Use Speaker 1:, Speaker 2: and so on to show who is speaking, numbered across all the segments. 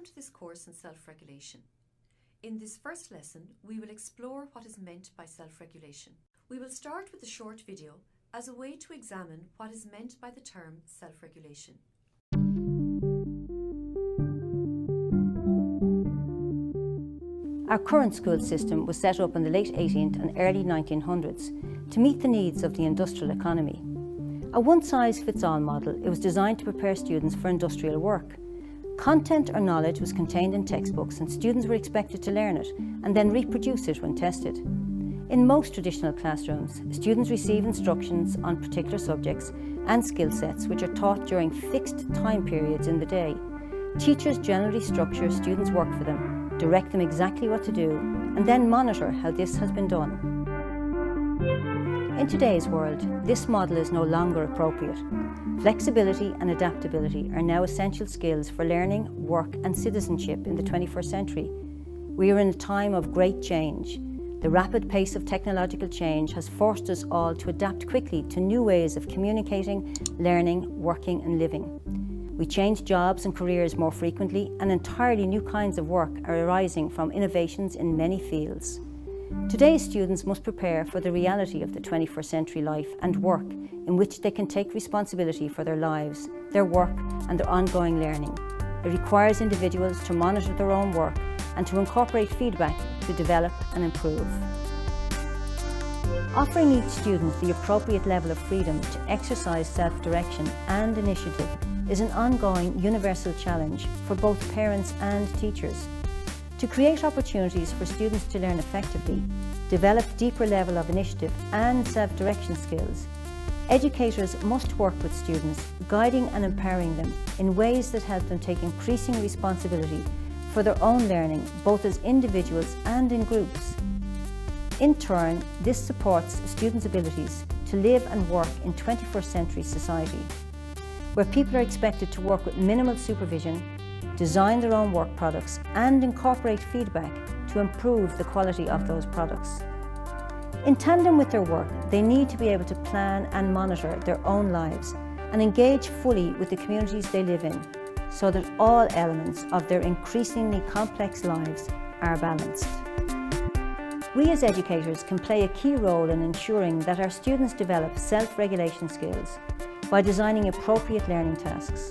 Speaker 1: Welcome to this course in self-regulation. In this first lesson, we will explore what is meant by self-regulation. We will start with a short video as a way to examine what is meant by the term self-regulation.
Speaker 2: Our current school system was set up in the late 18th and early 1900s to meet the needs of the industrial economy. A one-size-fits-all model, it was designed to prepare students for industrial work. Content or knowledge was contained in textbooks and students were expected to learn it and then reproduce it when tested. In most traditional classrooms, students receive instructions on particular subjects and skill sets which are taught during fixed time periods in the day. Teachers generally structure students' work for them, direct them exactly what to do, and then monitor how this has been done. In today's world, this model is no longer appropriate. Flexibility and adaptability are now essential skills for learning, work and citizenship in the 21st century. We are in a time of great change. The rapid pace of technological change has forced us all to adapt quickly to new ways of communicating, learning, working and living. We change jobs and careers more frequently, and entirely new kinds of work are arising from innovations in many fields. Today's students must prepare for the reality of the 21st century life and work in which they can take responsibility for their lives, their work and their ongoing learning. It requires individuals to monitor their own work and to incorporate feedback to develop and improve. Offering each student the appropriate level of freedom to exercise self-direction and initiative is an ongoing universal challenge for both parents and teachers. To create opportunities for students to learn effectively, develop deeper level of initiative and self-direction skills, educators must work with students, guiding and empowering them in ways that help them take increasing responsibility for their own learning, both as individuals and in groups. In turn, this supports students' abilities to live and work in 21st century society, where people are expected to work with minimal supervision, design their own work products and incorporate feedback to improve the quality of those products. In tandem with their work, they need to be able to plan and monitor their own lives and engage fully with the communities they live in, so that all elements of their increasingly complex lives are balanced. We as educators can play a key role in ensuring that our students develop self-regulation skills by designing appropriate learning tasks.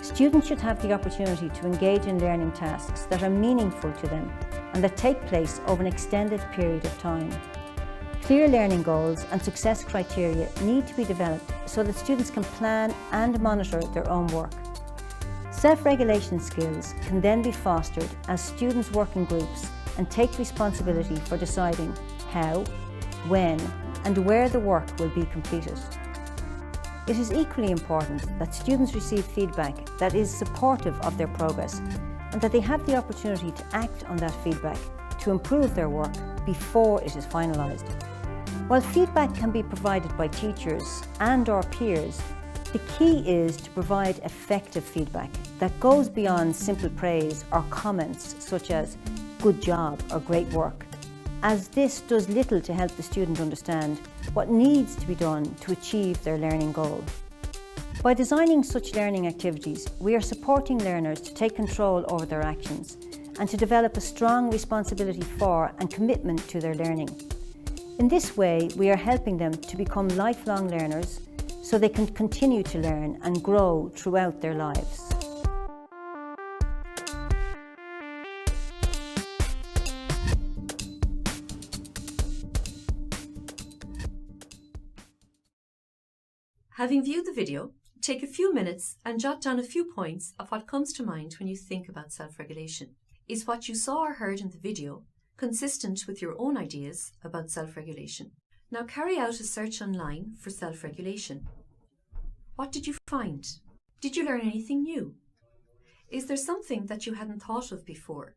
Speaker 2: Students should have the opportunity to engage in learning tasks that are meaningful to them and that take place over an extended period of time. Clear learning goals and success criteria need to be developed so that students can plan and monitor their own work. Self-regulation skills can then be fostered as students work in groups and take responsibility for deciding how, when and where the work will be completed. It is equally important that students receive feedback that is supportive of their progress and that they have the opportunity to act on that feedback to improve their work before it is finalised. While feedback can be provided by teachers and/or peers, the key is to provide effective feedback that goes beyond simple praise or comments such as "good job" or "great work", as this does little to help the student understand what needs to be done to achieve their learning goal. By designing such learning activities, we are supporting learners to take control over their actions and to develop a strong responsibility for and commitment to their learning. In this way, we are helping them to become lifelong learners so they can continue to learn and grow throughout their lives.
Speaker 1: Having viewed the video, take a few minutes and jot down a few points of what comes to mind when you think about self-regulation. Is what you saw or heard in the video consistent with your own ideas about self-regulation? Now carry out a search online for self-regulation. What did you find? Did you learn anything new? Is there something that you hadn't thought of before?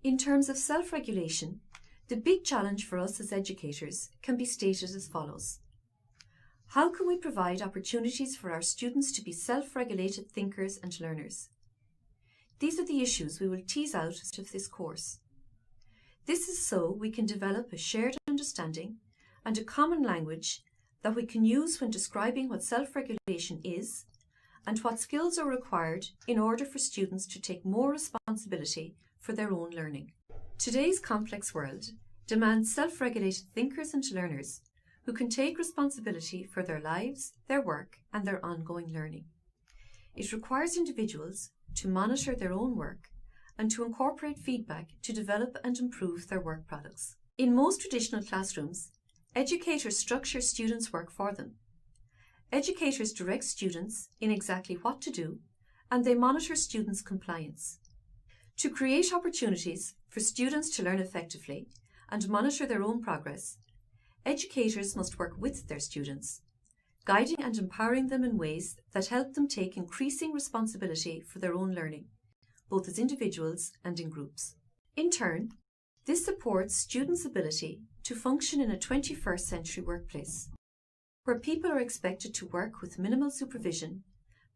Speaker 1: In terms of self-regulation, the big challenge for us as educators can be stated as follows. How can we provide opportunities for our students to be self-regulated thinkers and learners? These are the issues we will tease out of this course. This is so we can develop a shared understanding and a common language that we can use when describing what self-regulation is and what skills are required in order for students to take more responsibility for their own learning. Today's complex world demands self-regulated thinkers and learners who can take responsibility for their lives, their work, and their ongoing learning. It requires individuals to monitor their own work and to incorporate feedback to develop and improve their work products. In most traditional classrooms, educators structure students' work for them. Educators direct students in exactly what to do, and they monitor students' compliance. To create opportunities for students to learn effectively and monitor their own progress, educators must work with their students, guiding and empowering them in ways that help them take increasing responsibility for their own learning, both as individuals and in groups. In turn, this supports students' ability to function in a 21st century workplace, where people are expected to work with minimal supervision,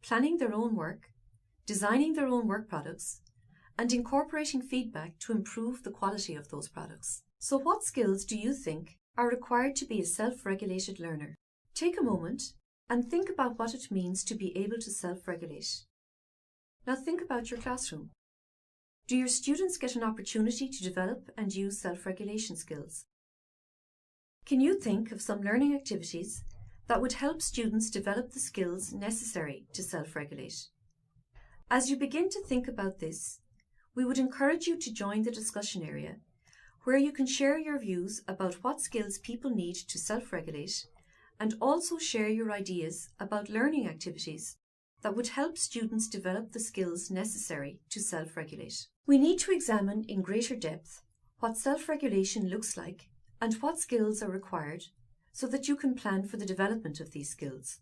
Speaker 1: planning their own work, designing their own work products, and incorporating feedback to improve the quality of those products. So what skills do you think are required to be a self-regulated learner? Take a moment and think about what it means to be able to self-regulate. Now think about your classroom. Do your students get an opportunity to develop and use self-regulation skills? Can you think of some learning activities that would help students develop the skills necessary to self-regulate? As you begin to think about this, we would encourage you to join the discussion area, where you can share your views about what skills people need to self-regulate, and also share your ideas about learning activities that would help students develop the skills necessary to self-regulate. We need to examine in greater depth what self-regulation looks like and what skills are required so that you can plan for the development of these skills.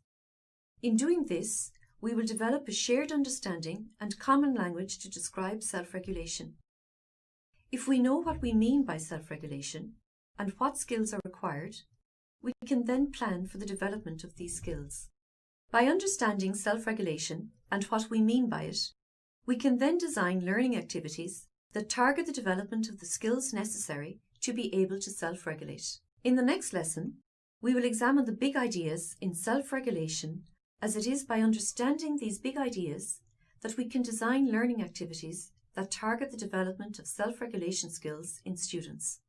Speaker 1: In doing this, we will develop a shared understanding and common language to describe self-regulation. If we know what we mean by self-regulation and what skills are required, we can then plan for the development of these skills. By understanding self-regulation and what we mean by it, we can then design learning activities that target the development of the skills necessary to be able to self-regulate. In the next lesson, we will examine the big ideas in self-regulation, as it is by understanding these big ideas that we can design learning activities that target the development of self-regulation skills in students.